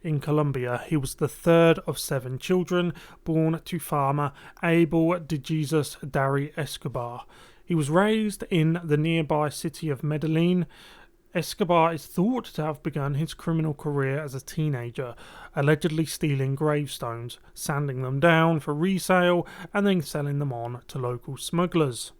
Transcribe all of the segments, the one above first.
in Colombia. He was the third of 7 children born to farmer Abel de Jesus Dari Escobar. He was raised in the nearby city of Medellin. Escobar is thought to have begun his criminal career as a teenager, allegedly stealing gravestones, sanding them down for resale, and then selling them on to local smugglers.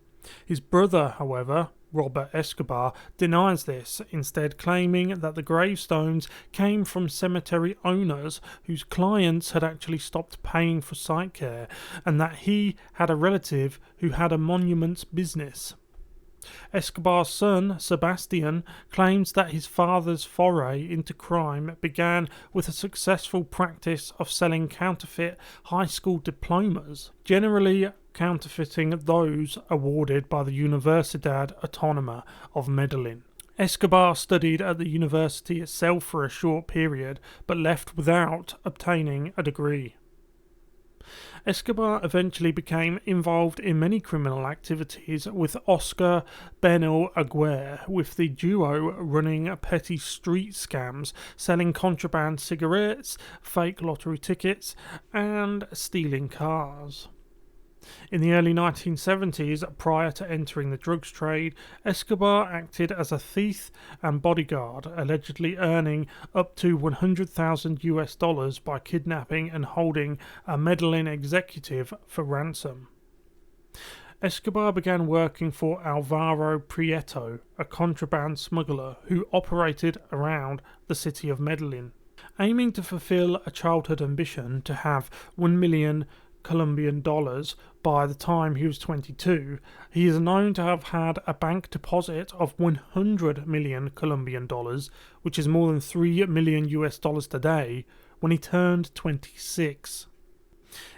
His brother, however, Robert Escobar, denies this, instead claiming that the gravestones came from cemetery owners whose clients had actually stopped paying for site care, and that he had a relative who had a monuments business. Escobar's son, Sebastian, claims that his father's foray into crime began with a successful practice of selling counterfeit high school diplomas, generally counterfeiting those awarded by the Universidad Autónoma of Medellin. Escobar studied at the university itself for a short period, but left without obtaining a degree. Escobar eventually became involved in many criminal activities with Oscar Benel Aguirre, with the duo running petty street scams, selling contraband cigarettes, fake lottery tickets, and stealing cars. In the early 1970s, prior to entering the drugs trade, Escobar acted as a thief and bodyguard, allegedly earning up to $100,000 by kidnapping and holding a Medellin executive for ransom. Escobar began working for Alvaro Prieto, a contraband smuggler who operated around the city of Medellin. Aiming to fulfill a childhood ambition to have $1 million Colombian dollars by the time he was 22, he is known to have had a bank deposit of 100 million Colombian dollars, which is more than $3 million today, when he turned 26.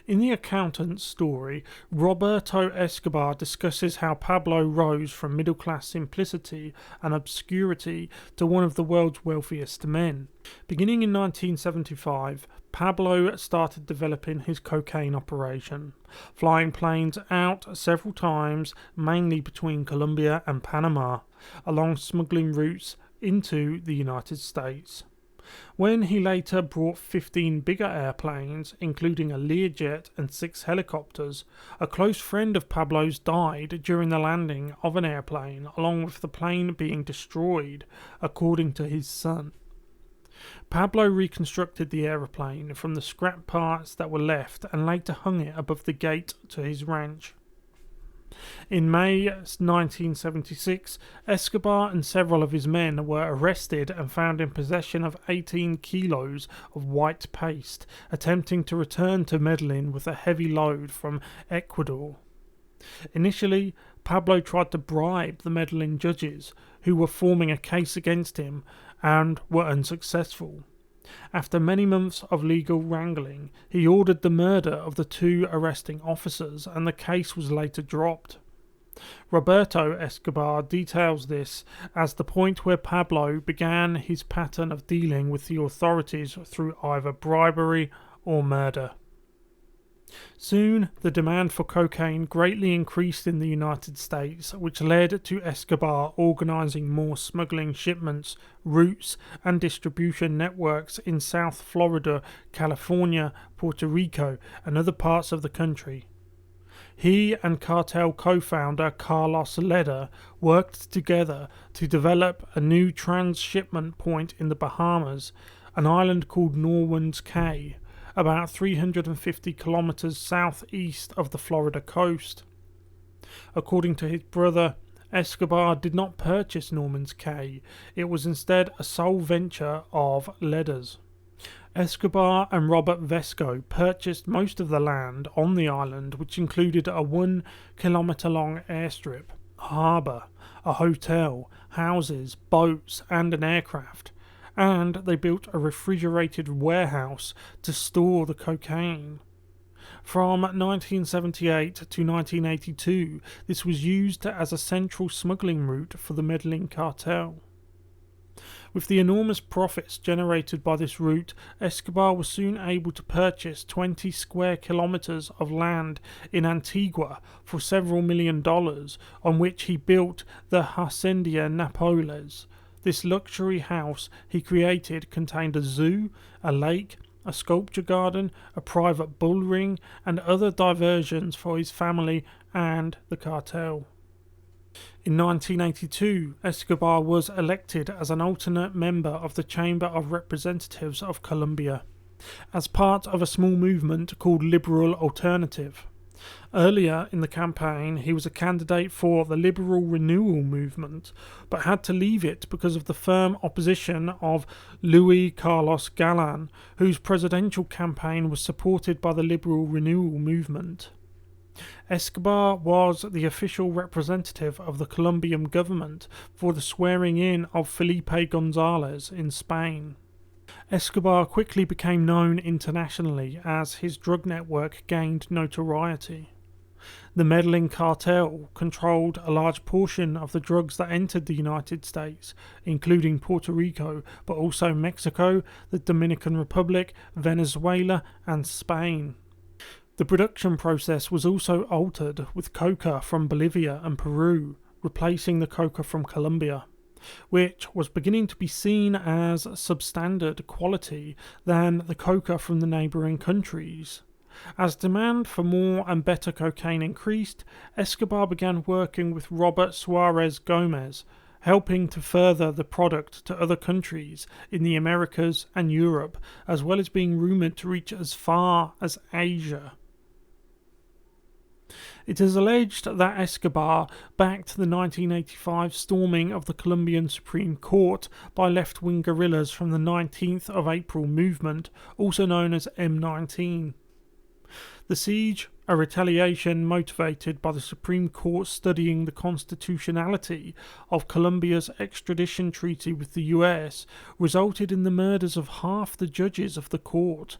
In the accountant's story, Roberto Escobar discusses how Pablo rose from middle-class simplicity and obscurity to one of the world's wealthiest men. Beginning in 1975, Pablo started developing his cocaine operation, flying planes out several times, mainly between Colombia and Panama, along smuggling routes into the United States. When he later brought 15 bigger airplanes, including a Learjet and 6 helicopters, a close friend of Pablo's died during the landing of an airplane, along with the plane being destroyed, according to his son. Pablo reconstructed the aeroplane from the scrap parts that were left and later hung it above the gate to his ranch. In May 1976, Escobar and several of his men were arrested and found in possession of 18 kilos of white paste, attempting to return to Medellin with a heavy load from Ecuador. Initially, Pablo tried to bribe the Medellin judges, who were forming a case against him, and were unsuccessful. After many months of legal wrangling, he ordered the murder of the 2 arresting officers, and the case was later dropped. Roberto Escobar details this as the point where Pablo began his pattern of dealing with the authorities through either bribery or murder. Soon, the demand for cocaine greatly increased in the United States, which led to Escobar organizing more smuggling shipments, routes, and distribution networks in South Florida, California, Puerto Rico, and other parts of the country. He and cartel co-founder Carlos Leder worked together to develop a new transshipment point in the Bahamas, an island called Norman's Cay, about 350 kilometers southeast of the Florida coast. According to his brother, Escobar did not purchase Norman's Cay. It was instead a sole venture of Leder's. Escobar and Robert Vesco purchased most of the land on the island, which included a 1-kilometer-long airstrip, a harbour, a hotel, houses, boats, and an aircraft. And they built a refrigerated warehouse to store the cocaine. From 1978 to 1982, this was used as a central smuggling route for the Medellin cartel. With the enormous profits generated by this route, Escobar was soon able to purchase 20 square kilometers of land in Antigua for several $1 million, on which he built the Hacienda Napoles, This luxury house he created contained a zoo, a lake, a sculpture garden, a private bull ring, and other diversions for his family and the cartel. In 1982, Escobar was elected as an alternate member of the Chamber of Representatives of Colombia, as part of a small movement called Liberal Alternative. Earlier in the campaign, he was a candidate for the Liberal Renewal movement, but had to leave it because of the firm opposition of Luis Carlos Galán, whose presidential campaign was supported by the Liberal Renewal movement. Escobar was the official representative of the Colombian government for the swearing in of Felipe González in Spain. Escobar quickly became known internationally as his drug network gained notoriety. The Medellin cartel controlled a large portion of the drugs that entered the United States, including Puerto Rico, but also Mexico, the Dominican Republic, Venezuela, and Spain. The production process was also altered, with coca from Bolivia and Peru replacing the coca from Colombia, which was beginning to be seen as substandard quality than the coca from the neighbouring countries. As demand for more and better cocaine increased, Escobar began working with Robert Suarez Gomez, helping to further the product to other countries in the Americas and Europe, as well as being rumoured to reach as far as Asia. It is alleged that Escobar backed the 1985 storming of the Colombian Supreme Court by left-wing guerrillas from the 19th of April movement, also known as M19. The siege, a retaliation motivated by the Supreme Court studying the constitutionality of Colombia's extradition treaty with the US, resulted in the murders of half the judges of the court.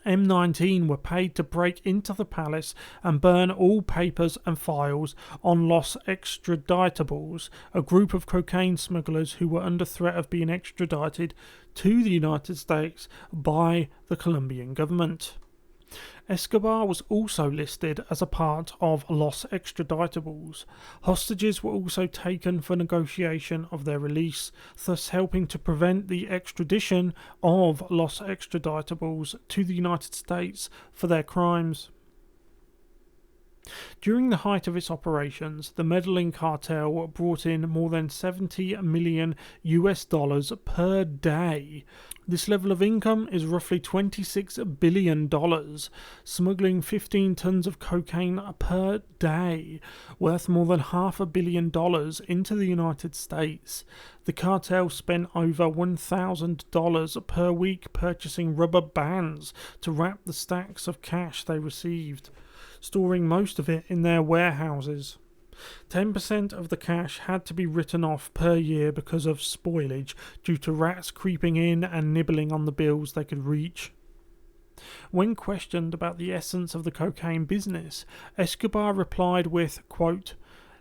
M19 were paid to break into the palace and burn all papers and files on Los Extraditables, a group of cocaine smugglers who were under threat of being extradited to the United States by the Colombian government. Escobar was also listed as a part of Los Extraditables. Hostages were also taken for negotiation of their release, thus helping to prevent the extradition of Los Extraditables to the United States for their crimes. During the height of its operations, the Medellin cartel brought in more than $70 million per day. This level of income is roughly $26 billion, smuggling 15 tons of cocaine per day, worth more than $500 million into the United States. The cartel spent over $1,000 per week purchasing rubber bands to wrap the stacks of cash they received, storing most of it in their warehouses. 10% of the cash had to be written off per year because of spoilage due to rats creeping in and nibbling on the bills they could reach. When questioned about the essence of the cocaine business, Escobar replied with, quote,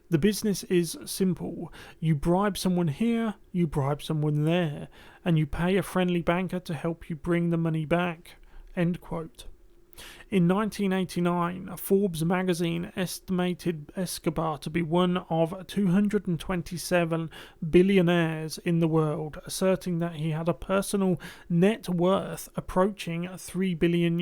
"The business is simple. You bribe someone here, you bribe someone there, and you pay a friendly banker to help you bring the money back." End quote. In 1989, Forbes magazine estimated Escobar to be one of 227 billionaires in the world, asserting that he had a personal net worth approaching $3 billion.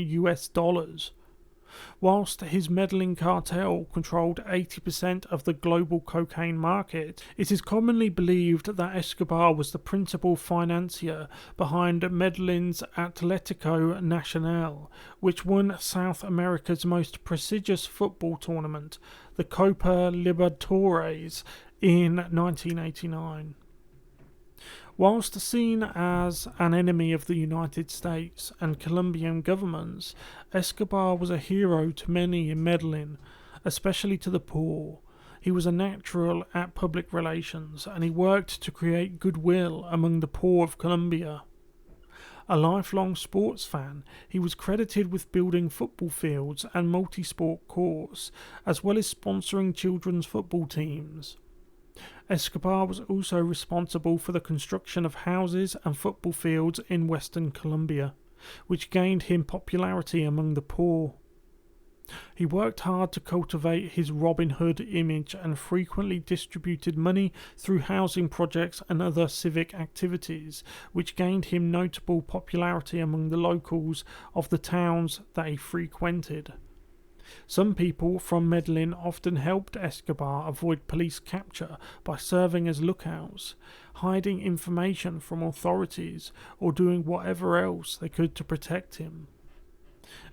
Whilst his Medellin cartel controlled 80% of the global cocaine market, it is commonly believed that Escobar was the principal financier behind Medellin's Atlético Nacional, which won South America's most prestigious football tournament, the Copa Libertadores, in 1989. Whilst seen as an enemy of the United States and Colombian governments, Escobar was a hero to many in Medellin, especially to the poor. He was a natural at public relations, and he worked to create goodwill among the poor of Colombia. A lifelong sports fan, he was credited with building football fields and multi-sport courts, as well as sponsoring children's football teams. Escobar was also responsible for the construction of houses and football fields in western Colombia, which gained him popularity among the poor. He worked hard to cultivate his Robin Hood image and frequently distributed money through housing projects and other civic activities, which gained him notable popularity among the locals of the towns that he frequented. Some people from Medellin often helped Escobar avoid police capture by serving as lookouts, hiding information from authorities, or doing whatever else they could to protect him.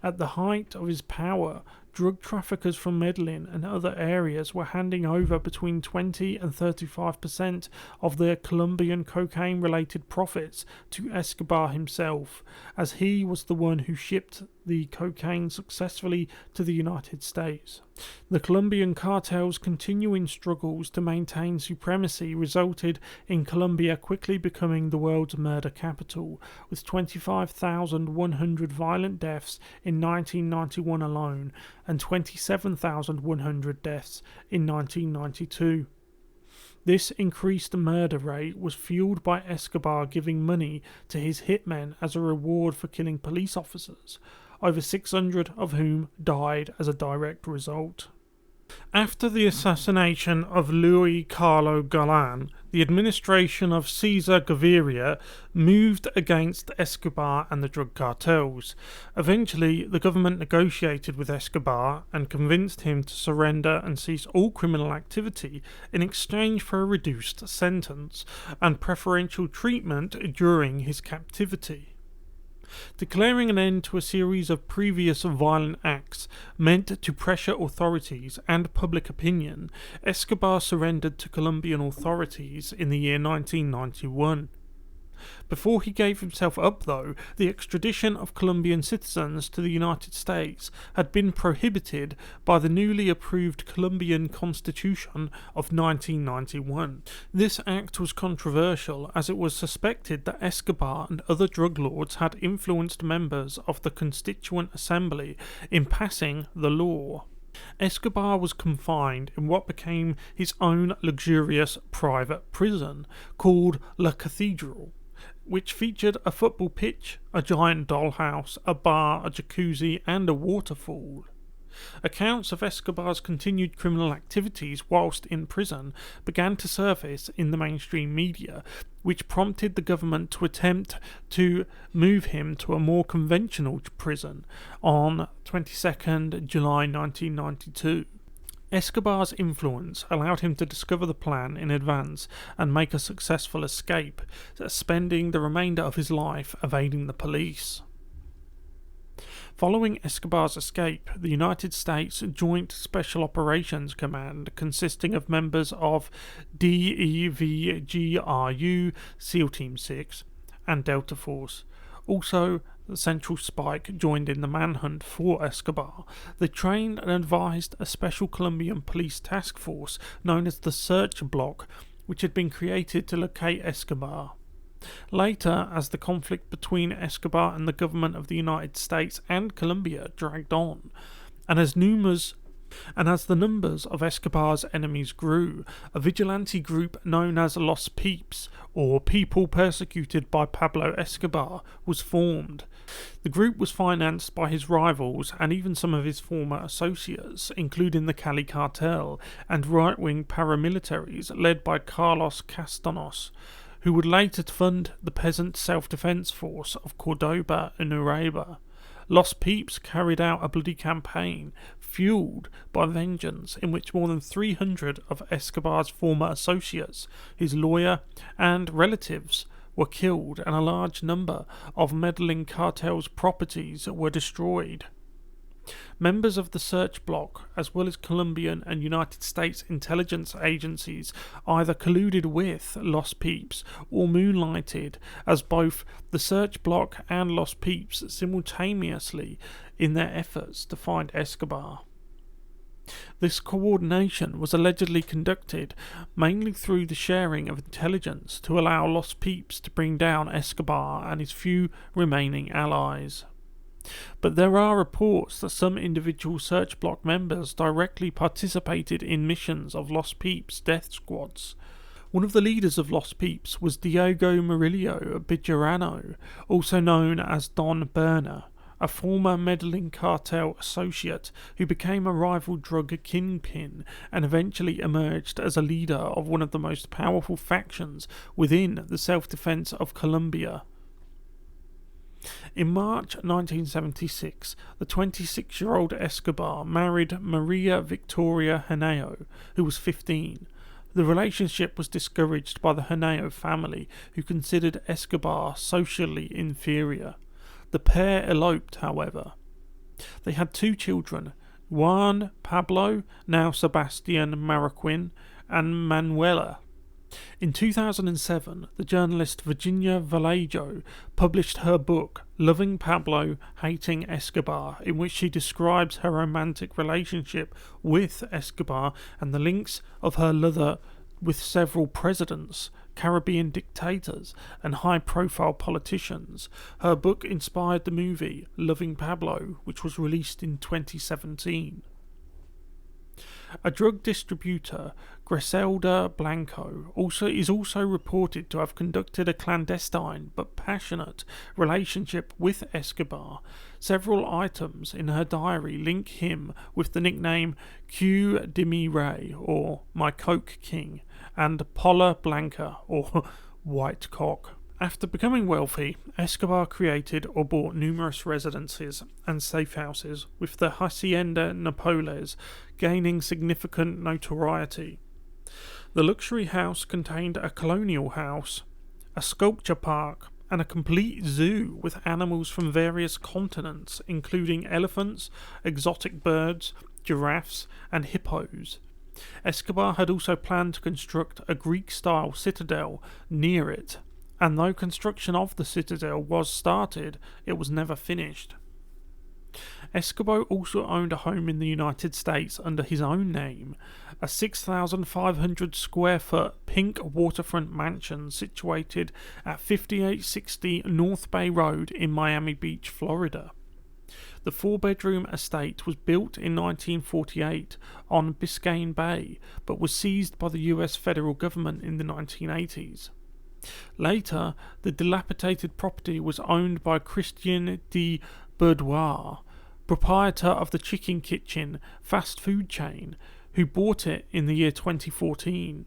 At the height of his power, drug traffickers from Medellin and other areas were handing over between 20 and 35% of their Colombian cocaine-related profits to Escobar himself, as he was the one who shipped the cocaine successfully to the United States. The Colombian cartel's continuing struggles to maintain supremacy resulted in Colombia quickly becoming the world's murder capital, with 25,100 violent deaths in 1991 alone, and 27,100 deaths in 1992. This increased murder rate was fueled by Escobar giving money to his hitmen as a reward for killing police officers, over 600 of whom died as a direct result. After the assassination of Luis Carlos Galan, the administration of Cesar Gaviria moved against Escobar and the drug cartels. Eventually, the government negotiated with Escobar and convinced him to surrender and cease all criminal activity in exchange for a reduced sentence and preferential treatment during his captivity. Declaring an end to a series of previous violent acts meant to pressure authorities and public opinion, Escobar surrendered to Colombian authorities in the year 1991. Before he gave himself up, though, the extradition of Colombian citizens to the United States had been prohibited by the newly approved Colombian Constitution of 1991. This act was controversial as it was suspected that Escobar and other drug lords had influenced members of the Constituent Assembly in passing the law. Escobar was confined in what became his own luxurious private prison, called La Cathedral, which featured a football pitch, a giant dollhouse, a bar, a jacuzzi, and a waterfall. Accounts of Escobar's continued criminal activities whilst in prison began to surface in the mainstream media, which prompted the government to attempt to move him to a more conventional prison on 22nd July 1992. Escobar's influence allowed him to discover the plan in advance and make a successful escape, spending the remainder of his life evading the police. Following Escobar's escape, the United States Joint Special Operations Command, consisting of members of DEVGRU, SEAL Team 6, and Delta Force, also the Central Spike, joined in the manhunt for Escobar. They trained and advised a special Colombian police task force known as the Search Block, which had been created to locate Escobar. Later, as the conflict between Escobar and the government of the United States and Colombia dragged on, and as the numbers of Escobar's enemies grew, a vigilante group known as Los Peeps, or People Persecuted by Pablo Escobar, was formed. The group was financed by his rivals and even some of his former associates, including the Cali cartel and right-wing paramilitaries led by Carlos Castanos, who would later fund the peasant self-defense force of Cordoba and Uraiba. Los Peeps carried out a bloody campaign, fueled by vengeance, in which more than 300 of Escobar's former associates, his lawyer, and relatives were killed, and a large number of Medellin cartel's properties were destroyed. Members of the Search Block, as well as Colombian and United States intelligence agencies, either colluded with Los Peeps or moonlighted as both the Search Block and Los Peeps simultaneously in their efforts to find Escobar. This coordination was allegedly conducted mainly through the sharing of intelligence to allow Los Peeps to bring down Escobar and his few remaining allies. But there are reports that some individual Search Block members directly participated in missions of Los Peeps' death squads. One of the leaders of Los Peeps was Diego Murillo Bejarano, also known as Don Berna, a former Medellin cartel associate who became a rival drug kingpin and eventually emerged as a leader of one of the most powerful factions within the self-defense of Colombia. In March 1976, the 26-year-old Escobar married Maria Victoria Henao, who was 15. The relationship was discouraged by the Henao family, who considered Escobar socially inferior. The pair eloped, however. They had 2 children, Juan Pablo, now Sebastian Marroquin, and Manuela. In 2007, the journalist Virginia Vallejo published her book, Loving Pablo, Hating Escobar, in which she describes her romantic relationship with Escobar and the links of her lover with several presidents, Caribbean dictators, and high-profile politicians. Her book inspired the movie Loving Pablo, which was released in 2017. A drug distributor, Griselda Blanco, is also reported to have conducted a clandestine but passionate relationship with Escobar. Several items in her diary link him with the nickname Q de mi Rey, or My Coke King, and Pola Blanca, or White Cock. After becoming wealthy, Escobar created or bought numerous residences and safe houses, with the Hacienda Napoles gaining significant notoriety. The luxury house contained a colonial house, a sculpture park, and a complete zoo with animals from various continents, including elephants, exotic birds, giraffes, and hippos. Escobar had also planned to construct a Greek-style citadel near it, and though construction of the citadel was started, it was never finished. Escobar also owned a home in the United States under his own name, a 6,500 square foot pink waterfront mansion situated at 5860 North Bay Road in Miami Beach, Florida. The 4-bedroom estate was built in 1948 on Biscayne Bay, but was seized by the US federal government in the 1980s. Later, the dilapidated property was owned by Christian de Bourdois, proprietor of the Chicken Kitchen fast food chain, who bought it in the year 2014.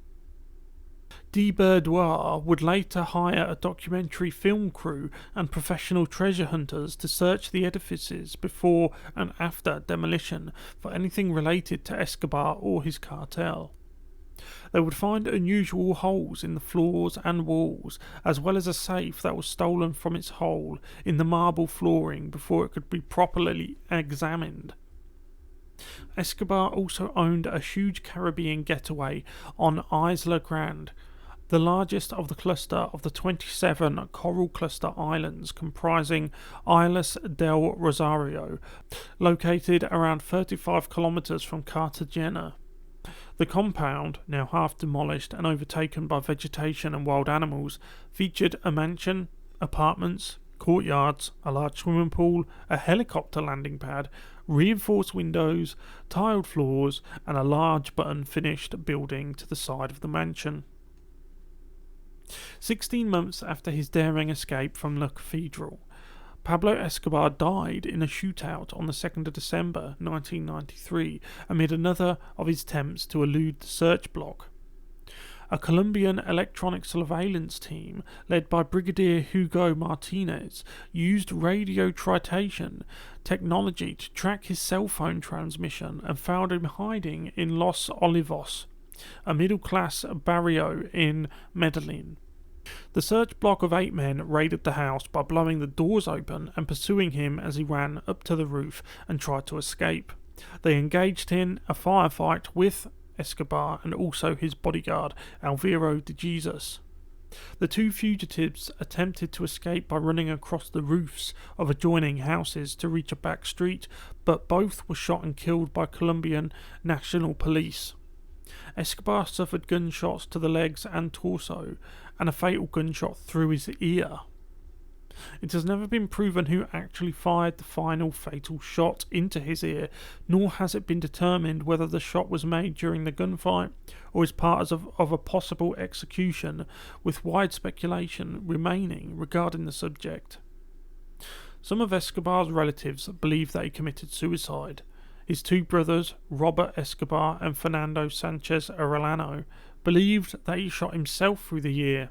De Bourdois would later hire a documentary film crew and professional treasure hunters to search the edifices before and after demolition for anything related to Escobar or his cartel. They would find unusual holes in the floors and walls, as well as a safe that was stolen from its hole in the marble flooring before it could be properly examined. Escobar also owned a huge Caribbean getaway on Isla Grande, the largest of the cluster of the 27 Coral Cluster Islands comprising Islas del Rosario, located around 35 kilometers from Cartagena. The compound, now half demolished and overtaken by vegetation and wild animals, featured a mansion, apartments, courtyards, a large swimming pool, a helicopter landing pad, reinforced windows, tiled floors, and a large but unfinished building to the side of the mansion. 16 months after his daring escape from La Cathedral, Pablo Escobar died in a shootout on the 2nd of December 1993 amid another of his attempts to elude the search block. A Colombian electronic surveillance team, led by Brigadier Hugo Martinez, used radio tritation technology to track his cell phone transmission and found him hiding in Los Olivos, a middle-class barrio in Medellin. The search block of 8 men raided the house by blowing the doors open and pursuing him as he ran up to the roof and tried to escape. They engaged in a firefight with Escobar and also his bodyguard, Alvaro de Jesus. The 2 fugitives attempted to escape by running across the roofs of adjoining houses to reach a back street, but both were shot and killed by Colombian National Police. Escobar suffered gunshots to the legs and torso, and a fatal gunshot through his ear. It has never been proven who actually fired the final fatal shot into his ear, nor has it been determined whether the shot was made during the gunfight or is part of a possible execution, with wide speculation remaining regarding the subject. Some of Escobar's relatives believe that he committed suicide. His two brothers, Robert Escobar and Fernando Sanchez Arellano, believed that he shot himself through the year.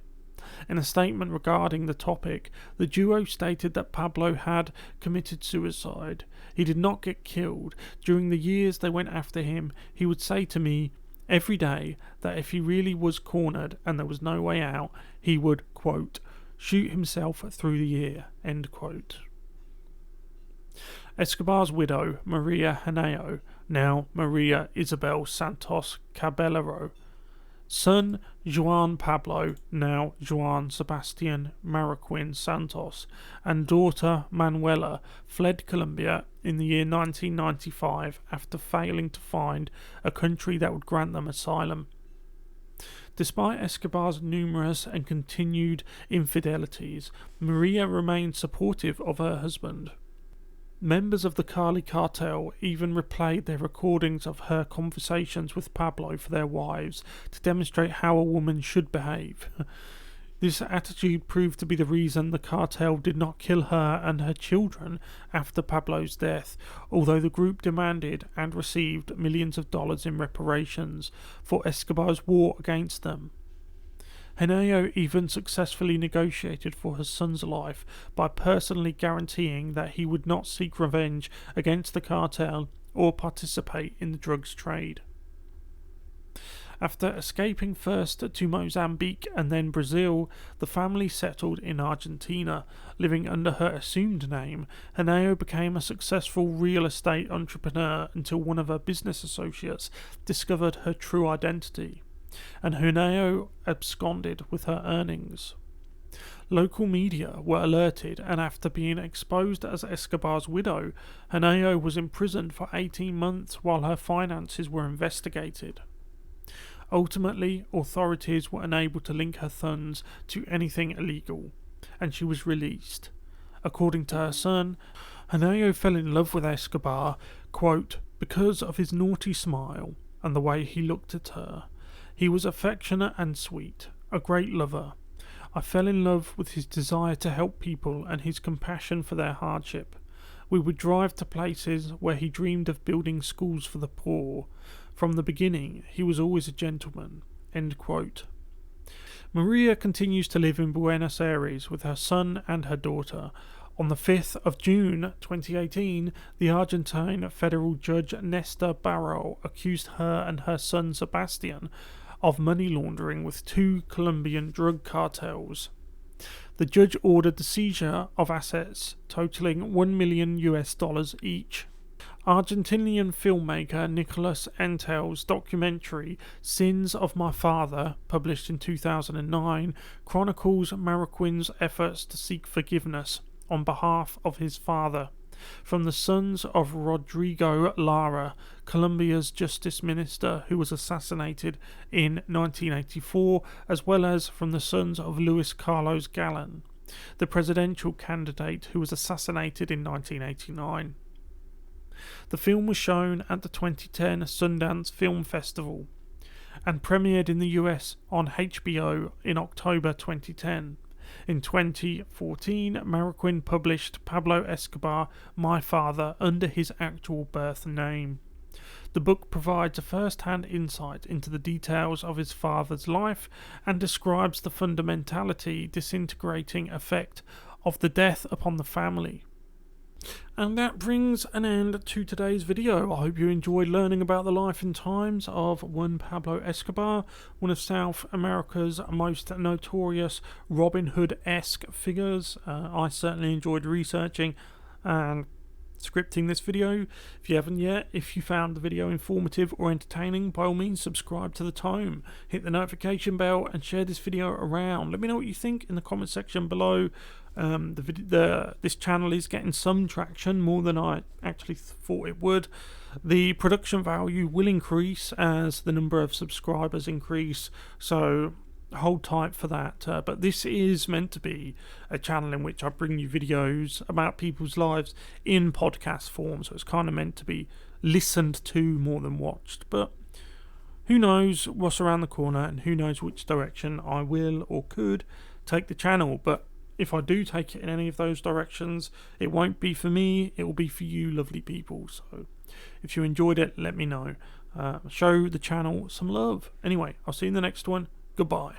In a statement regarding the topic, the duo stated that Pablo had committed suicide. He did not get killed. During the years they went after him, he would say to me every day that if he really was cornered and there was no way out, he would, quote, shoot himself through the year, end quote. Escobar's widow, Maria Henao, now Maria Isabel Santos Caballero, son Juan Pablo, now Juan Sebastian Marroquin Santos, and daughter Manuela fled Colombia in the year 1995 after failing to find a country that would grant them asylum. Despite Escobar's numerous and continued infidelities, Maria remained supportive of her husband. Members of the Cali cartel even replayed their recordings of her conversations with Pablo for their wives to demonstrate how a woman should behave. This attitude proved to be the reason the cartel did not kill her and her children after Pablo's death, although the group demanded and received millions of dollars in reparations for Escobar's war against them. Henao even successfully negotiated for her son's life by personally guaranteeing that he would not seek revenge against the cartel or participate in the drugs trade. After escaping first to Mozambique and then Brazil, the family settled in Argentina. Living under her assumed name, Henao became a successful real estate entrepreneur until one of her business associates discovered her true identity, and Henao absconded with her earnings. Local media were alerted, and after being exposed as Escobar's widow, Henao was imprisoned for 18 months while her finances were investigated. Ultimately, authorities were unable to link her funds to anything illegal, and she was released. According to her son, Henao fell in love with Escobar, quote, because of his naughty smile and the way he looked at her. He was affectionate and sweet, a great lover. I fell in love with his desire to help people and his compassion for their hardship. We would drive to places where he dreamed of building schools for the poor. From the beginning, he was always a gentleman. End quote. Maria continues to live in Buenos Aires with her son and her daughter. On the 5th of June 2018, the Argentine federal judge Nestor Barro accused her and her son Sebastian of money laundering with two Colombian drug cartels. The judge ordered the seizure of assets totaling $1 million each. Argentinian filmmaker Nicolas Entel's documentary Sins of My Father, published in 2009, chronicles Marroquin's efforts to seek forgiveness on behalf of his father from the sons of Rodrigo Lara, Colombia's justice minister who was assassinated in 1984, as well as from the sons of Luis Carlos Galán, the presidential candidate who was assassinated in 1989. The film was shown at the 2010 Sundance Film Festival and premiered in the US on HBO in October 2010. In 2014, Marroquin published Pablo Escobar, My Father, under his actual birth name. The book provides a first-hand insight into the details of his father's life and describes the fundamentality disintegrating effect of the death upon the family. And that brings an end to today's video. I hope you enjoyed learning about the life and times of one Pablo Escobar, one of South America's most notorious Robin Hood-esque figures. I certainly enjoyed researching and scripting this video. If you haven't yet, if you found the video informative or entertaining, by all means subscribe to the Tome, hit the notification bell and share this video around. Let me know what you think in the comment section below. This channel is getting some traction, more than I actually thought it would. The production value will increase as the number of subscribers increase, so hold tight for that. But this is meant to be a channel in which I bring you videos about people's lives in podcast form, so it's kind of meant to be listened to more than watched. But who knows what's around the corner, and who knows which direction I will or could take the channel. But if I do take it in any of those directions, it won't be for me, it will be for you lovely people. So if you enjoyed it, let me know. Show the channel some love. Anyway, I'll see you in the next one. Goodbye.